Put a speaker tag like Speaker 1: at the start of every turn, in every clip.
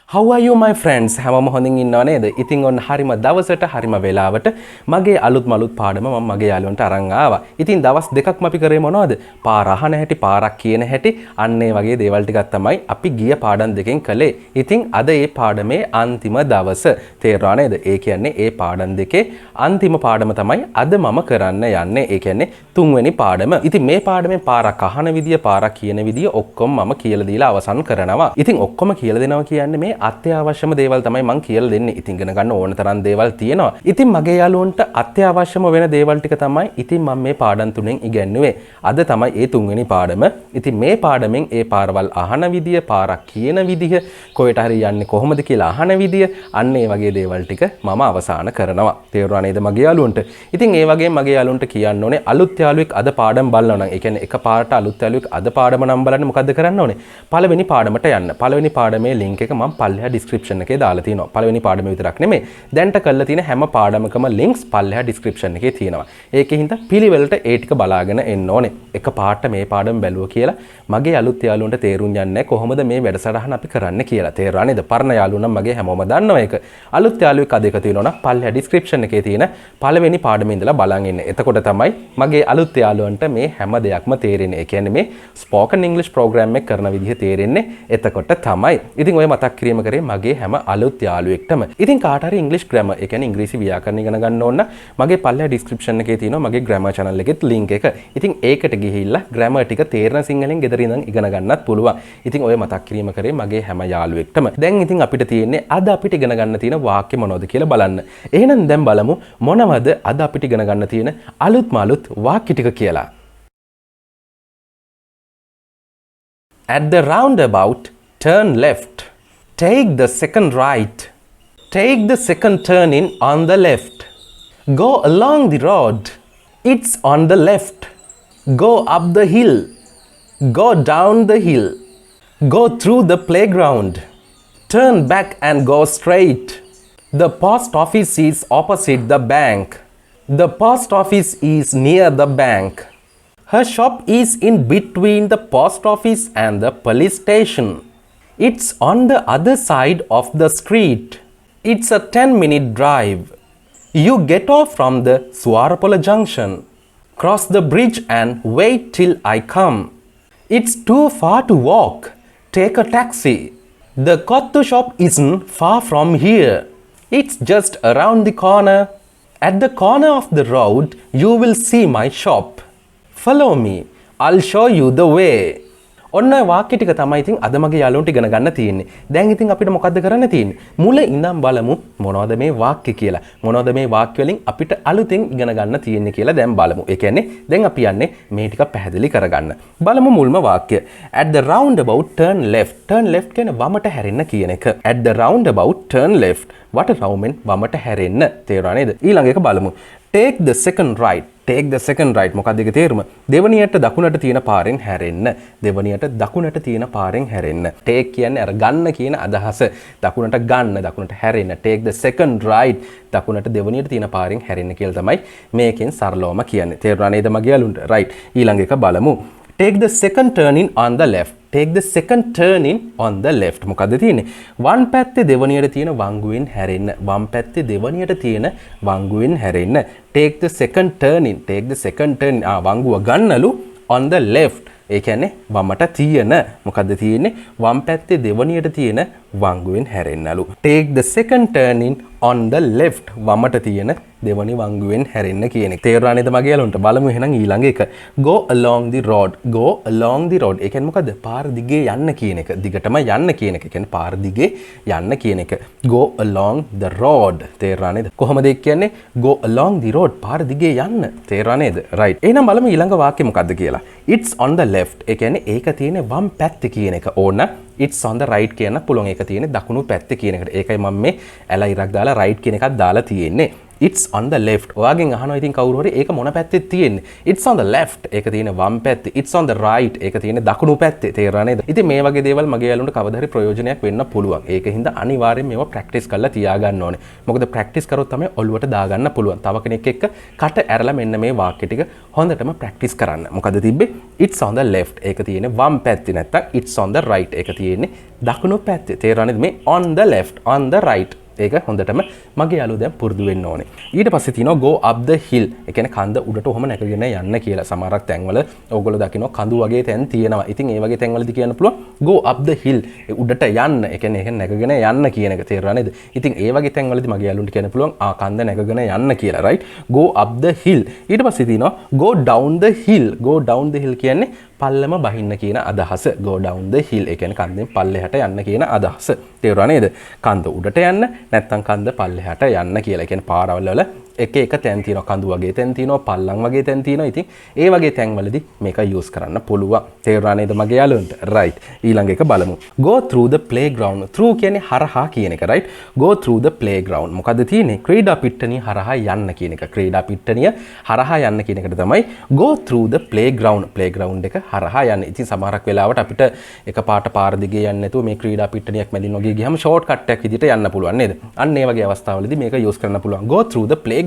Speaker 1: How are you my friends? හැමෝම හොඳින් ඉන්නව නේද? ඉතින් ඔන්න හරිම දවසට හරිම වෙලාවට මගේ අලුත් පාඩම මම මගේ යාළුවන්ට අරන් ආවා. ඉතින් දවස් දෙකක්ම අපි කරේ මොනවද? පාර අහන හැටි, පාරක් කියන හැටි, අන්න ඒ වගේ දේවල් ටිකක් තමයි අපි ගිය පාඩම් දෙකෙන් කළේ. ඉතින් අද මේ පාඩමේ අන්තිම දවස. තේරුණා නේද? ඒ කියන්නේ මේ පාඩම් දෙකේ අන්තිම පාඩම තමයි අද මම කරන්න යන්නේ. ඒ කියන්නේ තුන්වෙනි පාඩම. ඉතින් මේ පාඩමේ පාරක් අහන විදිය, පාරක් කියන විදිය ඔක්කොම මම කියලා දීලා අවසන් කරනවා. ඉතින් ඔක්කොම කියලා දෙනවා කියන්නේ මේ අත්‍යවශ්‍යම දේවල් තමයි මම කියලා දෙන්නේ. ඉතින් ඉගෙන ගන්න ඕන තරම් දේවල් තියෙනවා. ඉතින් මගේ යාළුවන්ට අත්‍යවශ්‍යම වෙන දේවල් ටික තමයි ඉතින් මම මේ පාඩම් තුනෙන් ඉගෙනුවේ. අද තමයි ඒ තුන්වෙනි පාඩම. ඉතින් මේ පාඩමෙන් ඒ පාරවල් අහන විදිය, පාරක් කියන විදිය, කොහෙට හරි යන්නේ කොහොමද කියලා අහන විදිය, අන්න ඒ වගේ දේවල් ටික මම අවසන් කරනවා. තේරුණා නේද මගේ යාළුවන්ට? ඉතින් ඒ වගේම මගේ යාළුවන්ට කියන්න ඕනේ අලුත් යාළුවෙක් අද පාඩම් බලනවා නම්, ඒ කියන්නේ එකපාරට අලුත් යාළුවෙක් අද පාඩම නම් බලන්න මොකද්ද කරන්න ඕනේ? පළවෙනි පාඩමට යන්න. පළවෙනි පාඩමේ link එක මම පල්ලෙහා description එකේ දාලා තියෙනවා. පළවෙනි පාඩම විතරක් නෙමෙයි. දැන්ට කරලා තියෙන හැම පාඩමකම links පල්ලෙහා description එකේ තියෙනවා. ඒකේ හින්දා පිළිවෙලට ඒ ටික බලාගෙන එන්න ඕනේ. එක පාට මේ පාඩම බැලුවා කියලා මගේ අලුත් යාළුවන්ට තේරුම් යන්නේ කොහොමද මේ වැඩසටහන අපි කරන්න කියලා. තේරුණා නේද? පරණ යාළුවෝ නම් මගේ හැමෝම දන්නවා ඒක. අලුත් යාළුවෙක් අද එක තියෙනවා නම් පල්ලෙහා description එකේ තියෙන පළවෙනි පාඩමේ ඉඳලා බලන් ඉන්න. එතකොට තමයි මගේ අලුත් යාළුවන්ට මේ හැම දෙයක්ම තේරෙන්නේ. ඒ කියන්නේ මේ spoken english program එක කරන විදිහ තේරෙන්නේ එතකොට තමයි. ඉතින් ඔය මතක් කිරීම කරේ මගේ හැම අලුත් යාළුවෙක්ටම. ඉතින් කාට හරි English grammar, ඒ කියන්නේ ඉංග්‍රීසි ව්‍යාකරණ ඉගෙන ගන්න ඕන නම් මගේ පල්ලෙහා description එකේ තියෙනවා මගේ grammar channel එකෙත් link එක. ඉතින් ඒකට ගිහිල්ලා grammar ටික තේරෙන සිංහලෙන් ගෙදර ඉඳන් ඉගෙන ගන්නත් පුළුවන්. ඉතින් ඔය මතක් කිරීම කරේ මගේ හැම යාළුවෙක්ටම. දැන් ඉතින් අපිට තියෙන්නේ අද අපිට ඉගෙන ගන්න තියෙන වාක්‍ය මොනවද කියලා බලන්න. එහෙනම් දැන් බලමු මොනවද අද අපිට ඉගෙන ගන්න තියෙන අලුත්ම අලුත් වාක්‍ය ටික කියලා. At the roundabout, turn left. Take the second right. Take the second turning on the left. Go along the road. It's on the left. Go up the hill. Go down the hill. Go through the playground. Turn back and go straight. The post office is opposite the bank. The post office is near the bank. Her shop is in between the post office and the police station. It's on the other side of the street. It's a 10-minute drive. You get off from the Swarapala junction. Cross the bridge and wait till I come. It's too far to walk. Take a taxi. The Kottu shop isn't far from here. It's just around the corner. At the corner of the road, you will see my shop. Follow me. I'll show you the way. ඔන්න වාක්‍ය ටික තමයි ඉතින් අද මගේ යාළුවන්ට ඉගෙන ගන්න තියෙන්නේ. දැන් ඉතින් අපිට මොකද්ද කරන්න තියෙන්නේ? මුල ඉඳන් බලමු මොනවද මේ වාක්‍ය කියලා. මොනවද මේ වාක්‍ය වලින් අපිට අලුතෙන් ඉගෙන ගන්න තියෙන්නේ කියලා දැන් බලමු. ඒ කියන්නේ දැන් අපි යන්නේ මේ ටික පැහැදිලි කරගන්න. බලමු මුල්ම වාක්‍ය. At the roundabout turn left. Turn left කියන්නේ වමට හැරෙන්න කියන එක. At the roundabout turn left. වටරවුමෙන් වමට හැරෙන්න. තේරුණා නේද? ඊළඟ එක බලමු. Take the second right. Take the second right. මොකක්ද ඒකේ තේරුම? දෙවණියට දකුණට තියෙන පාරෙන් හැරෙන්න. දෙවණියට දකුණට තියෙන පාරෙන් හැරෙන්න. Take කියන්නේ අර ගන්න කියන අදහස. දකුණට ගන්න, දකුණට හැරෙන්න. Take the second right. දකුණට දෙවණියට තියෙන පාරෙන් හැරෙන්න කියලා තමයි මේකෙන් සරලවම කියන්නේ. තේරුණා නේද මගේ යාළුවන්ට? right. ඊළඟ එක බලමු. Take the second turning on the left. Take the second turning on the left. මොකද්ද තියෙන්නේ? වම් පැත්තේ දෙවණියට තියෙන වංගුවෙන් හැරෙන්න. වම් පැත්තේ දෙවණියට තියෙන වංගුවෙන් හැරෙන්න. Take the second turning. Take the second turn. වංගුව ගන්නලු on the left. ඒ කියන්නේ වමට තියෙන මොකද්ද තියෙන්නේ? වම් පැත්තේ දෙවණියට තියෙන වංගුවෙන් හැරෙන්නලු. Take the second turning on the left. වමට තියෙන දෙවණි වංගුවෙන් හැරෙන්න කියන එක. තේරුණා නේද මගේ යාළුවන්ට? බලමු එහෙනම් ඊළඟ එක. Go along the road. Go along the road. ඒ කියන්නේ මොකද්ද? පාර දිගේ යන්න කියන එක. දිගටම යන්න කියන එක. ඒ කියන්නේ පාර දිගේ යන්න කියන එක. Go along the road. තේරුණා නේද? කොහොමද ඒක කියන්නේ? Go along the road. පාර දිගේ යන්න. තේරුණා නේද? right. එහෙනම් බලමු ඊළඟ වාක්‍ය මොකද්ද කියලා. It's on the left. ඒ කියන්නේ ඒක තියෙන්නේ වම් පැත්තේ කියන එක. ඕන it's on the right කියන පුළුවන් ඒක තියෙන්නේ දකුණු පැත්තේ කියන එකට. ඒකයි මම මේ ඇල ඉරක් දාලා right කියන එකක් දාලා තියෙන්නේ. it's on the left. ඔයාගෙන් අහනවා ඉතින් කවුරු හරි ඒක මොන පැත්තේ තියෙන්නේ? It's on the left. ඒක තියෙන්නේ වම් පැත්තේ. It's on the right. ඒක තියෙන්නේ දකුණු පැත්තේ. තේරුණා නේද? ඉතින් මේ වගේ දේවල් මගේ යාළුවන්ට කවදා හරි ප්‍රයෝජනයක් වෙන්න පුළුවන්. ඒකින්ද අනිවාර්යෙන් මේවා ප්‍රැක්ටිස් කරලා තියාගන්න ඕනේ. මොකද ප්‍රැක්ටිස් කරොත් තමයි ඔළුවට දාගන්න පුළුවන්. තව කෙනෙක් එක්ක කට ඇරලා මෙන්න මේ වාක්‍ය ටික හොඳටම ප්‍රැක්ටිස් කරන්න. මොකද තිබ්බේ? It's on the left. ඒක තියෙන්නේ වම් පැත්තේ. නැත්තම් it's on the right. ඒක තියෙන්නේ දකුණු පැත්තේ. තේරුණා නේද? මේ on the left, on the right. ඒක හොඳටම මගේ යාළුවෝ දැන් පුරුදු වෙන්න ඕනේ. ඊට පස්සේ තියෙනවා go up the hill. ඒ කියන්නේ කන්ද උඩට ඔහම නැගගෙන යන්න කියලා. සමහරක් තැන්වල ඕගොල්ලෝ දකිනවා කඳු වගේ තැන් තියෙනවා. ඉතින් ඒ වගේ තැන්වලදී කියන්න පුළුවන් go up the hill. ඒ උඩට යන්න. ඒ කියන්නේ ඒක නැගගෙන යන්න කියන එක තේරුණා නේද? ඉතින් ඒ වගේ තැන්වලදී මගේ යාළුවන්ට කියන්න පුළුවන් කන්ද නැගගෙන යන්න කියලා. right? go up the hill. ඊට පස්සේ තියෙනවා go down the hill. go down the hill කියන්නේ පල්ලම බහින්න කියන අදහස. go down the hill. ඒ කියන්නේ කන්දෙන් පල්ලෙහාට යන්න කියන අදහස. තේරුණා නේද? කන්ද උඩට යන්න නැත්තම් කන්ද පල්ලෙහාට යන්න කියලා. ඒ කියන්නේ පාරවල් වල එක එක තැන් තියෙනවා. කඳු වගේ තැන් තියෙනවා, පල්ලම් වගේ තැන් තියෙනවා. ඉතින් ඒ වගේ තැන් වලදී මේක යූස් කරන්න පුළුවන්. තේරුණා නේද මගේ යාළුවන්ට? right. ඊළඟ එක බලමු. go through the playground. through කියන්නේ හරහා කියන එක. right. go through the playground. මොකද්ද තියෙන්නේ? ක්‍රීඩා පිට්ටනිය හරහා යන්න කියන එක. ක්‍රීඩා පිට්ටනිය හරහා යන්න කියන එකට තමයි go through the playground. playground එක හරහා යන්න. ඉතින් සමහරක් වෙලාවට අපිට එකපාරට පාර දිගේ යන්න නැතුව මේ ක්‍රීඩා පිට්ටනියක් මැදින් වගේ ගියම ෂෝට් කට් එකක් විදිහට යන්න පුළුවන් නේද? අන්න ඒ වගේ අවස්ථාවලදී මේක යූස් කරන්න පුළුවන්. go through the playground.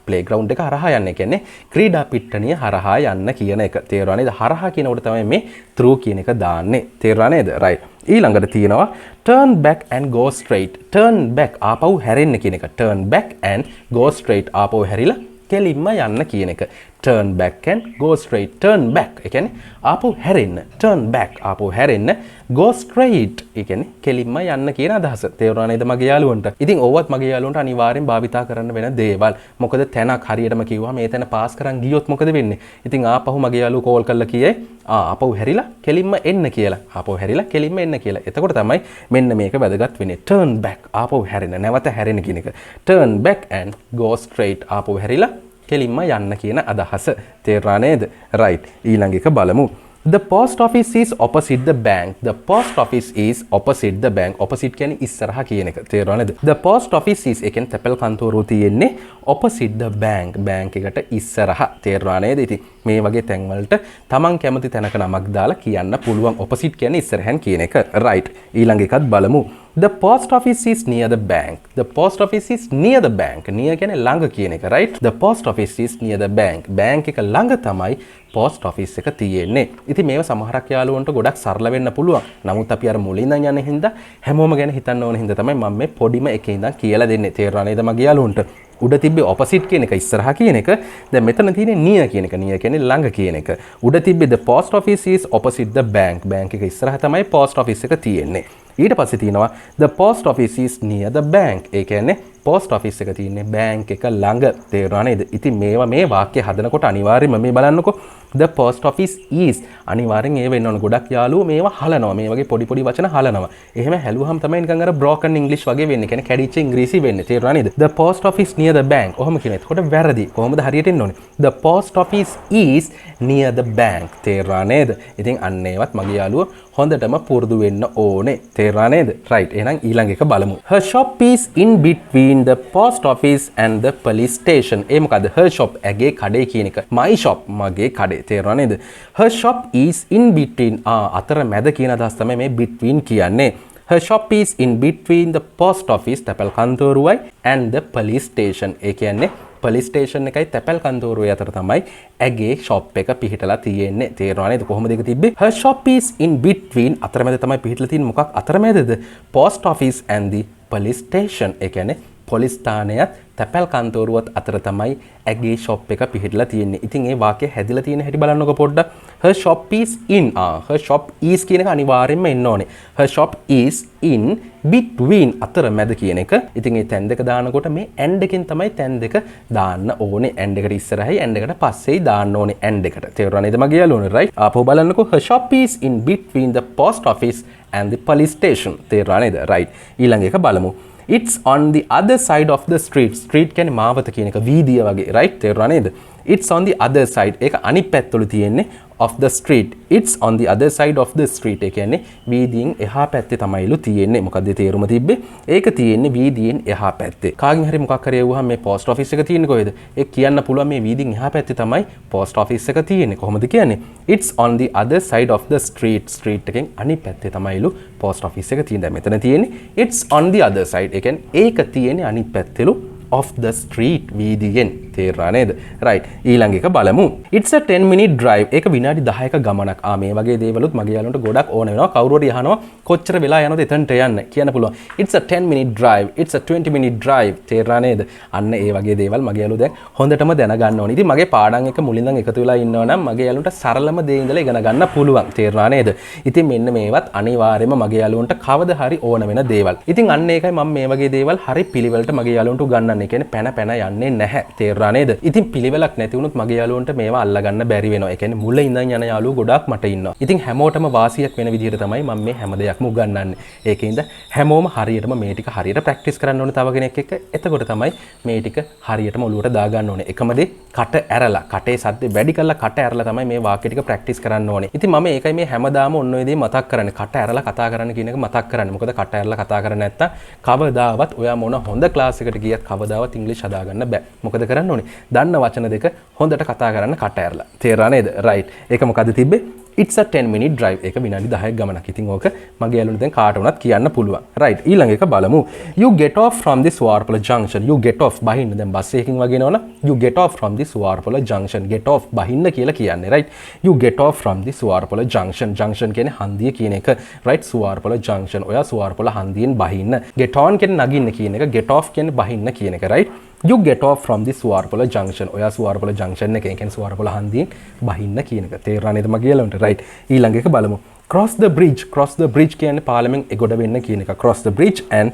Speaker 1: playground එක හරහා යන්න. කියන්නේ ක්‍රීඩා පිට්ටනිය හරහා යන්න කියන එක. තේරුණා නේද? හරහා කියනකොට තමයි මේ through කියන එක දාන්නේ. තේරුණා නේද? right. ඊළඟට තියෙනවා turn back and go straight. turn back ආපහු හැරෙන්න කියන එක. turn back and go straight ආපහු හැරිලා කෙලින්ම යන්න කියන එක. turn back and go straight. turn back ඒ කියන්නේ ආපහු හැරෙන්න. turn back ආපහු හැරෙන්න. go straight ඒ කියන්නේ කෙලින්ම යන්න කියන අදහස. තේරුණා නේද මගේ යාළුවන්ට? ඉතින් ඕවත් මගේ යාළුවන්ට අනිවාර්යෙන් භාවිතා කරන්න වෙන දේවල්. මොකද තැනක් හරියටම කිව්වම මේ තැන පාස් කරන් ගියොත් මොකද වෙන්නේ? ඉතින් ආපහු මගේ යාළුවෝ කෝල් කරලා කියයි ආපහු හැරිලා කෙලින්ම එන්න කියලා. ආපහු හැරිලා කෙලින්ම එන්න කියලා. එතකොට තමයි මෙන්න මේක වැදගත් වෙන්නේ. turn back ආපහු හැරෙන්න. නැවත හැරෙන්න කියන එක. turn back and go straight ආපහු හැරිලා කෙලින්ම යන්න කියන අදහස. තේරුණා නේද? right. ඊළඟ එක බලමු. The post office is opposite the bank. The post office is opposite the bank. opposite කියන්නේ ඉස්සරහා කියන එක. තේරුණා නේද? The post office is ඒ කියන්නේ තැපැල් කන්තෝරුව තියෙන්නේ opposite the bank. bank එකට ඉස්සරහා. තේරුණා නේද? ඉතින් මේ වගේ තැන් වලට තමන් කැමති තැනක නමක් දාලා කියන්න පුළුවන්. opposite කියන්නේ ඉස්සරහන් කියන එක. right. ඊළඟ එකත් බලමු. The post office is near the bank. The post office is near the bank. near කියන්නේ ළඟ කියන එක. right. The post office is near the bank. bank එක ළඟ තමයි post office එක තියෙන්නේ. ඉතින් මේව සමහරක් යාළුවන්ට ගොඩක් සරල වෙන්න පුළුවන්. නමුත් අපි අර මුලින් ඉඳන් යන හින්දා හැමෝම ගැන හිතන්න ඕන හින්දා තමයි මම මේ පොඩිම එකේ ඉඳන් කියලා දෙන්නේ. තේරුණා නේද මගේ යාළුවන්ට? උඩ තිබ්බේ opposite කියන එක ඉස්සරහා කියන එක. දැන් මෙතන තියෙන්නේ near කියන එක. near කියන්නේ ළඟ කියන එක. උඩ තිබ්බේ the post office is opposite the bank. bank එක ඉස්සරහා තමයි post office එක තියෙන්නේ. ඊට පස්සේ තියෙනවා the post office is near the bank. ඒ කියන්නේ post office එක තියෙන්නේ bank එක ළඟ. තේරුණා නේද? ඉතින් මේවා මේ වාක්‍ය හදනකොට අනිවාර්යයෙන්ම මේ බලන්නකෝ the post office is අනිවාර්යෙන් ඒ වෙන්න ඕන. ගොඩක් යාළුවෝ මේවා හලනවා. මේ වගේ පොඩි පොඩි වචන හලනවා. එහෙම හැලුවහම තමයි නිකන් අර broken english වගේ වෙන්නේ. කියන්නේ කැඩිච්ච ඉංග්‍රීසි වෙන්නේ. තේරුණා නේද? the post office near the bank. ඔහොම කියන. එතකොට වැරදි. කොහොමද හරියට එන්න ඕනේ? the post office is near the bank. තේරුණා නේද? ඉතින් අන්න ඒවත් මගේ යාළුවෝ හොඳටම පුරුදු වෙන්න ඕනේ. තේරුණා නේද? right. එහෙනම් ඊළඟ එක බලමු. her shop is in between the post office and the police station. ඒ මොකද? her shop ඇගේ කඩේ කියන එක. my shop මගේ කඩේ. තේරුණා නේද? her shop is in between අතර මැද කියන අදහස් තමයි මේ between කියන්නේ. her shop is in between the post office තැපැල් කන්තෝරුවයි and the police station. ඒ කියන්නේ police station එකයි තැපැල් කන්තෝරුවයි අතර තමයි ඇගේ shop එක පිහිටලා තියෙන්නේ. තේරුණා නේද? කොහොමද ඒක තිබ්බේ? her shop is in between අතරමැද තමයි පිහිටලා තියෙන්නේ. මොකක් අතරමැදද? post office and the police station. ඒ කියන්නේ පොලිස් ස්ථානයත් තැපැල් කන්තෝරුවත් අතර තමයි ඇගේ shop එක පිහිටලා තියෙන්නේ. ඉතින් ඒ වාක්‍ය හැදිලා තියෙන හැටි බලන්නකො පොඩ්ඩක්. her shop is in her shop is කියන එක අනිවාර්යෙන්ම එන්න ඕනේ. her shop is in between අතර මැද කියන එක. ඉතින් මේ තැන් දෙක දානකොට මේ and එකෙන් තමයි තැන් දෙක දාන්න ඕනේ. and එකට ඉස්සරහයි and එකට පස්සෙයි දාන්න ඕනේ and එකට. තේරුණා නේද මගේ යාළුවනේ? right. ආපහු බලන්නකො her shop is in between the post office and the police station. තේරුණා නේද? right. ඊළඟ එක බලමු. It's on the other side of the street. Street කියන්නේ මාවත කියන එක. වීදිය වගේ. right. තේරුණා නේද? It's on the other side. ඒක අනිත් පැත්තවල තියෙන්නේ of the street. It's on the other side of the street. ඒ කියන්නේ වීදියෙන් එහා පැත්තේ තමයිලු තියෙන්නේ. මොකද්ද තේරුම තිබ්බේ? ඒක තියෙන්නේ වීදියෙන් එහා පැත්තේ. කාගෙන් හරි මොකක් හරි එවුවහම මේ post office එක තියෙන්නේ කොහෙද? ඒක කියන්න පුළුවන් මේ වීදියෙන් එහා පැත්තේ තමයි post office එක තියෙන්නේ. කොහොමද කියන්නේ? It's on the other side of the street. Street එකෙන් අනිත් පැත්තේ තමයිලු post office එක තියෙන්නේ. මෙතන තියෙන්නේ it's on the other side. ඒ කියන්නේ ඒක තියෙන්නේ අනිත් පැත්තේලු of the street වීදියෙන්. තේරුණා නේද? right. ඊළඟ එක බලමු. It's a 10-minute drive. ඒක විනාඩි 10ක ගමනක්. මේ වගේ දේවලුත් මගේ යාළුවන්ට ගොඩක් ඕන වෙනවා. කවුරු හරි අහනවා කොච්චර වෙලා යනවද එතනට යන්න කියන්න පුළුවන්. It's a 10-minute drive. It's a 20-minute drive. තේරුණා නේද? අන්න ඒ වගේ දේවල් මගේ යාළුවෝ දැන් හොඳටම දැනගන්න ඕනේ. ඉතින් මගේ පාඩම් එක මුලින්ම එකතු වෙලා ඉන්නවා නම් මගේ යාළුවන්ට සරලම දේ ඉඳලා ඉගෙන ගන්න පුළුවන්. තේරුණා නේද? ඉතින් මෙන්න මේවත් අනිවාර්යයෙන්ම මගේ යාළුවන්ට කවදා හරි ඕන වෙන දේවල්. ඉතින් අන්න ඒකයි මම මේ වගේ දේවල් හරි පිළිවෙලට මගේ යාළුවන්ට උගන්වන්නේ. කියන්නේ පැන පැන යන්නේ නැහැ. තේරුණා නේද? ඉතින් පිළිවෙලක් නැති වුණොත් මගේ යාළුවන්ට මේවා අල්ලගන්න බැරි වෙනවා. ඒ කියන්නේ මුල ඉඳන් යන යාළුවෝ ගොඩාක් මට ඉන්නවා. ඉතින් හැමෝටම වාසියක් වෙන විදිහට තමයි මම මේ හැම දෙයක්ම උගන්වන්නේ. ඒකින්ද හැමෝම හරියටම මේ ටික හරියට ප්‍රැක්ටිස් කරන්න ඕනේ තව කෙනෙක් එක්ක. එතකොට තමයි මේ ටික හරියටම ඔලුවට දාගන්න ඕනේ. එකම දේ කට ඇරලා, කටේ සද්ද වැඩි කරලා කට ඇරලා තමයි මේ වාක්‍ය ටික ප්‍රැක්ටිස් කරන්න ඕනේ. ඉතින් මම ඒකයි මේ හැමදාම ඔන්න ඔය දේ මතක් කරන්නේ. කට ඇරලා කතා කරන්න කියන එක මතක් කරන්නේ. මොකද කට ඇරලා කතා කරන්නේ නැත්තම් කවදාවත් ඔයා මොන හොඳ ක්ලාස් එකකට ගියත් කවදාවත් ඉංග්‍රීසි හදාගන්න බෑ. මොකද කරන්න ඕනේ? දන්න වචන දෙක හොඳට කතා කරන්න කට ඇරලා. තේරුණා නේද? right. ඒක මොකද්ද තිබ්බේ? It's a 10-minute drive. ඒක විනාඩි 10ක ගමනක්. ඉතින් ඕක මගේ යාළුවනේ දැන් කාට වුණත් කියන්න පුළුවන්. right. ඊළඟ එක බලමු. You get off from the Suwarpala junction. You get off බහින්න. දැන් බස් එකකින් වගේ නෝන you get off from the Suwarpala junction. get off බහින්න කියලා කියන්නේ. right. You get off from the Suwarpala junction. junction කියන්නේ හන්දිය කියන එක. right. Suwarpala junction. ඔයා Suwarpala හන්දියෙන් බහින්න. get on කියන්නේ නගින්න කියන එක. get off කියන්නේ බහින්න කියන එක. right. You get off from the Suwarpala junction. ඔයා Suwarpala junction එකෙන් කියන්නේ Suwarpala හන්දියෙන් බහින්න කියන එක. තේරුණා නේද මගේ යාළුවන්ට? right. ඊළඟ එක බලමු. Cross the bridge. Cross the bridge කියන්නේ පාලමෙන් එගොඩ වෙන්න කියන එක. Cross the bridge and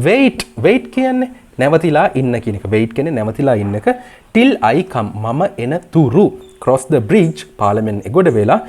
Speaker 1: wait. wait කියන්නේ නැවතිලා ඉන්න කියන එක. wait කියන්නේ නැවතිලා ඉන්න එක. till I come. මම එන තුරු. Cross the bridge පාලමෙන් එගොඩ වෙලා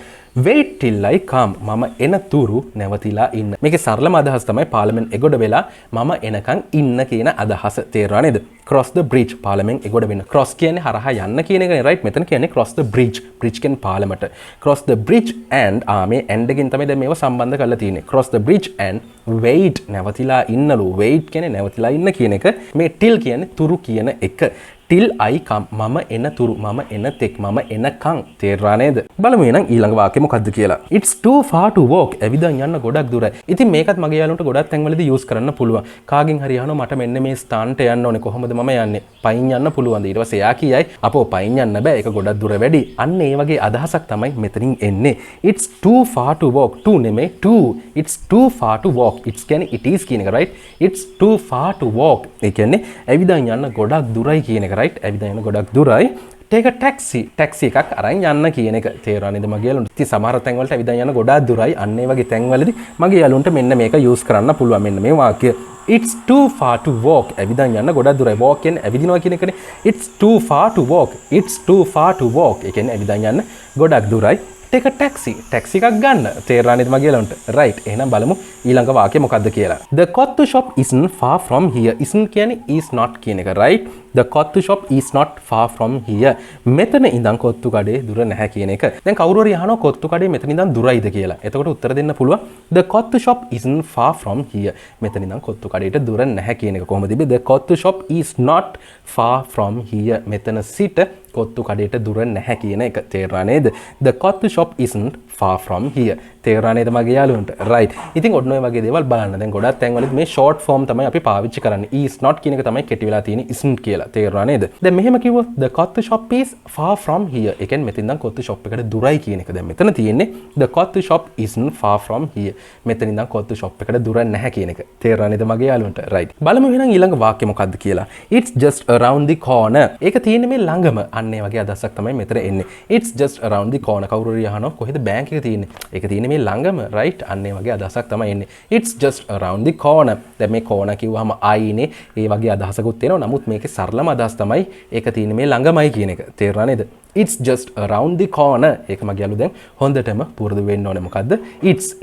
Speaker 1: wait till I come. මම එන තුරු නැවතිලා ඉන්න. මේකේ සරලම අදහස තමයි පාලමෙන් එගොඩ වෙලා මම එනකන් ඉන්න කියන අදහස. තේරුණා නේද? cross the bridge පාලමෙන් එගොඩ වෙන්න. cross කියන්නේ හරහා යන්න කියන එකනේ. right. මෙතන කියන්නේ cross the bridge. bridge කියන්නේ පාලමට. cross the bridge and මේ and එකෙන් තමයි දැන් මේව සම්බන්ධ කරලා තියෙන්නේ. cross the bridge and wait නැවතිලා ඉන්නලු. wait කියන්නේ නැවතිලා ඉන්න කියන එක. මේ till කියන්නේ තුරු කියන එක. till I come. මම එන තුරු, මම එන තෙක්, මම එනකන්. තේරුණා නේද? බලමු එහෙනම් ඊළඟ වාක්‍යය මොකද්ද කියලා. It's too far to walk. ඇවිදන් යන්න ගොඩක් දුරයි. ඉතින් මේකත් මගේ යාළුවන්ට ගොඩක් තැන්වලදී යූස් කරන්න පුළුවන්. කාගෙන් හරි අහනවා මට මෙන්න මේ ස්ථානට යන්න ඕනේ. කොහොමද මම යන්නේ? පයින් යන්න පුළුවන්ද? ඊට පස්සේ එයා කියයි අපෝ පයින් යන්න බෑ. ඒක ගොඩක් දුර වැඩි. අන්න ඒ වගේ අදහසක් තමයි මෙතනින් එන්නේ. It's too far to walk. too නෙමෙයි too. It's too far to walk. It's කියන්නේ it is කියන එක. right. It's too far to walk. ඒ කියන්නේ ඇවිදන් යන්න ගොඩක් දුරයි කියන එක. right. ඇවිදන් යන්න ගොඩක් දුරයි. take a taxi. taxi එකක් අරන් යන්න කියන එක. තේරුණා නේද මගේ යාළුවන්ට? ඉතින් සමහර තැන් වලට ඇවිදන් යන්න ගොඩාක් දුරයි. අන්න ඒ වගේ තැන් වලදී මගේ යාළුවන්ට මෙන්න මේක යූස් කරන්න පුළුවන්. මෙන්න මේ වාක්‍ය. It's too far to walk. ඇවිදන් යන්න ගොඩක් දුරයි. walk කියන්නේ ඇවිදිනවා කියන එකනේ. It's too far to walk. It's too far to walk. ඒ කියන්නේ ඇවිදන් යන්න ගොඩක් දුරයි. take a taxi. taxi එකක් ගන්න. තේරුණා නේද මගේ යාළුවන්ට? right. එහෙනම් බලමු ඊළඟ වාක්‍ය මොකද්ද කියලා. The Kottu shop isn't far from here. isn't කියන්නේ is not කියන එක. right. The Kottu shop is not far from here. මෙතන ඉඳන් කොත්තු කඩේ දුර නැහැ කියන එක. දැන් කවුරු හරි අහනවා කොත්තු කඩේ මෙතන ඉඳන් දුරයිද කියලා. එතකොට උත්තර දෙන්න පුළුවන් The Kottu shop isn't far from here. මෙතන ඉඳන් කොත්තු කඩේට දුර නැහැ කියන එක. කොහොමද ඉබේ? The Kottu shop is not far from here. මෙතන සිට කොත්තු කඩේට දුර නැහැ කියන එක. තේරුණා නේද? The Kottu shop isn't far from here. තේරුණා නේද මගේ යාළුවන්ට? right. ඉතින් ඔන්න ඔය වගේ දේවල් බලන්න. දැන් ගොඩක් තැන්වලදී මේ short form තමයි අපි පාවිච්චි කරන්නේ. is not කියන එක තමයි කෙටි වෙලා තියෙන්නේ isn't කියලා. තේරුණා නේද? දැන් මෙහෙම කිව්වොත් the Kottu shop is far from here. ඒ කියන්නේ මෙතෙන් ඉඳන් කොත්තු shop එකට දුරයි කියන එක. දැන් මෙතන තියෙන්නේ the Kottu shop isn't far from here. මෙතෙන් ඉඳන් කොත්තු shop එකට දුර නැහැ කියන එක. තේරුණා නේද මගේ යාළුවන්ට? right. බලමු එහෙනම් ඊළඟ වාක්‍ය මොකක්ද කියලා. It's just around the corner. ඒක තියෙන්නේ මේ ළඟම. අන්න ඒ වගේ අදහසක් තමයි මෙතන එන්නේ. It's just around the corner. කවුරු හරි අහනවා කොහෙද බැංක් එක තියෙන්නේ? ඒක තියෙන්නේ මේ ළඟම. right. අන්න ඒ වගේ අදහසක් තමයි එන්නේ. It's just around the corner. දැන් මේ corner කිව්වහම I නේ ඒ වගේ අදහසකුත් එනවා. නමුත් මේකේ සරලම අදහස තමයි ඒක තියෙන්නේ මේ ළඟමයි කියන එක. තේරුණා නේද? It's just around the corner. ඒක මගේ යාළුවෝ දැන් හොඳටම පුරුදු වෙන්න ඕනේ. මොකද්ද?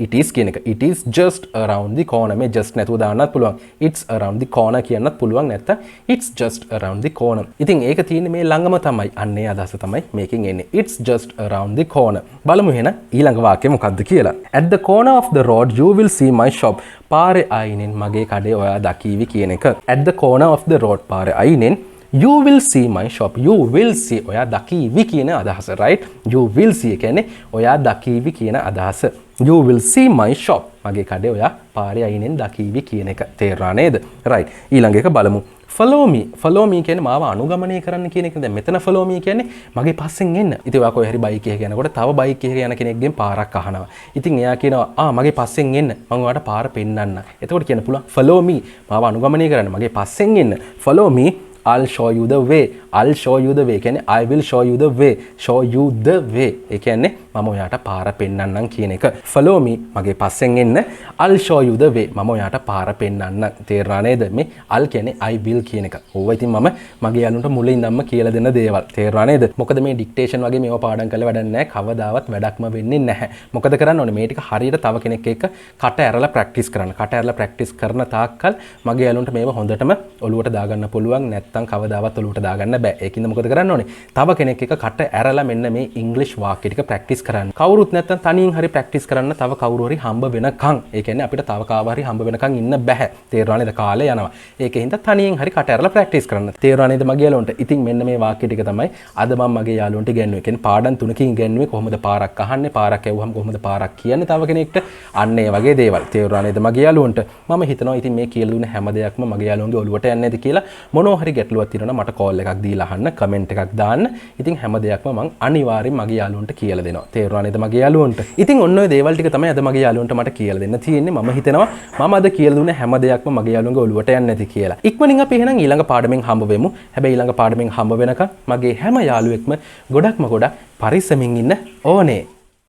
Speaker 1: It is කියන එක. It is just around the corner. මේ just නැතුව දාන්නත් පුළුවන්. It's around the corner කියන්නත් පුළුවන්. නැත්තම් it's just around the corner. ඉතින් ඒක තියෙන්නේ මේ ළඟම තමයි. අන්නේ අදහස තමයි මේකෙන් එන්නේ. It's just around the corner. බලමු එහෙනම් ඊළඟ වාක්‍යය මොකද්ද කියලා. At the corner of the road you will see my shop. පාරේ අයිනෙන් මගේ කඩේ ඔයා දකීවි කියන එක. At the corner of the road පාරේ අයිනෙන් you will see my shop. You will see ඔයා දකීවි කියන අදහස, right? You will see කියන්නේ ඔයා දකීවි කියන අදහස. You will see my shop. මගේ කඩේ ඔයා පාරේ අයිනෙන් දකීවි කියන එක. තේරුණා නේද? right. ඊළඟ එක බලමු. Follow me. Follow me කියන්නේ මාව අනුගමනය කරන්න කියන එක. දැන් මෙතන follow me කියන්නේ මගේ පස්සෙන් එන්න. ඉතින් ඔයා කොහේ හරි බයික් එකක යනකොට තව බයික් එකක යන කෙනෙක්ගෙන් පාරක් අහනවා. ඉතින් එයා කියනවා මගේ පස්සෙන් එන්න. මම ඔයාට පාර පෙන්නන්න. එතකොට කියන්න පුළුවන් follow me. මාව අනුගමනය කරන්න. මගේ පස්සෙන් එන්න. Follow me. I'll show you the way. I'll show you the way කියන්නේ I will show you the way. Show you the way. ඒ කියන්නේ මම ඔයාට පාර පෙන්නන්නම් කියන එක. Follow me. මගේ පස්සෙන් එන්න. I'll show you the way. මම ඔයාට පාර පෙන්නන්න. තේරුණා නේද? මේ I'll කියන්නේ I will කියන එක. ඕවා ඉතින් මම මගේ යාළුවන්ට මුලින් ඉඳන්ම කියලා දෙන දේවල්. තේරුණා නේද? මොකද මේ ඩික්ටේෂන් වගේ මේවා පාඩම් කරලා වැඩක් නැහැ. කවදාවත් වැඩක්ම වෙන්නේ නැහැ. මොකද කරන්න ඕනේ? මේ ටික හරියට තව කෙනෙක් එක්ක කට ඇරලා ප්‍රැක්ටිස් කරන්න. කට ඇරලා ප්‍රැක්ටිස් කරන තාක්කල් මගේ යාළුවන්ට මේවා හොඳටම ඔලුවට දාගන්න පුළුවන්. නැත්තම් කවදාවත් ඔලුවට දාගන්න බෑ. ඒකින්ද මොකද කරන්න ඕනේ? තව කෙනෙක් එක්ක කට ඇරලා මෙන්න මේ ඉංග්‍රීසි වාක්‍ය ටික ප්‍රැක්ටිස් කරන්න. කවුරුත් නැත්තම් තනියෙන් හරි ප්‍රැක්ටිස් කරන්න තව කවුරු හරි හම්බ වෙනකන්. ඒ කියන්නේ අපිට තව කාව හරි හම්බ වෙනකන් ඉන්න බෑ. තේරුණා නේද? කාලය යනවා. ඒකෙන්ද තනියෙන් හරි කට ඇරලා ප්‍රැක්ටිස් කරන්න. තේරුණා නේද මගේ යාළුවන්ට? ඉතින් මෙන්න මේ වාක්‍ය ටික තමයි අද මම මගේ යාළුවන්ට ඉගෙනුවේ. ඒ කියන්නේ පාඩම් තුනකින් ඉගෙනුවේ කොහොමද පාරක් අහන්නේ, පාරක් ඇහුවම කොහොමද පාරක් කියන්නේ තව කෙනෙක්ට. අන්න ඒ වගේ දේවල්. තේරුණා නේද මගේ යාළුවන්ට? මම හිතනවා ඉතින් මේ කියලා දුන්න හැම දෙයක්ම මගේ යාළුවන්ගේ ඔළුවට යන්නේ නැති කියලා. මොනවා හරි ගැටලුවක් තියෙනවා මට කෝල් එකක් දීලා අහන්න, කමෙන්ට් එකක් දාන්න. ඉතින් හැම දෙයක්ම මම අනිවාර්යෙන් මගේ යාළුවන්ට කියලා දෙනවා. තේරුණා නේද මගේ යාළුවන්ට? ඉතින් ඔන්න ඔය දේවල් ටික තමයි අද මගේ යාළුවන්ට මට කියලා දෙන්න තියෙන්නේ. මම හිතනවා මම අද කියලා දුන්න හැම දෙයක්ම මගේ යාළුවන්ගේ ඔළුවට යන්නේ නැති කියලා. ඉක්මනින් අපි එහෙනම් ඊළඟ පාඩමෙන් හම්බ වෙමු. හැබැයි ඊළඟ පාඩමෙන් හම්බ වෙනකන් මගේ හැම යාළුවෙක්ම ගොඩක්ම ගොඩක් පරිස්සමින් ඉන්න ඕනේ.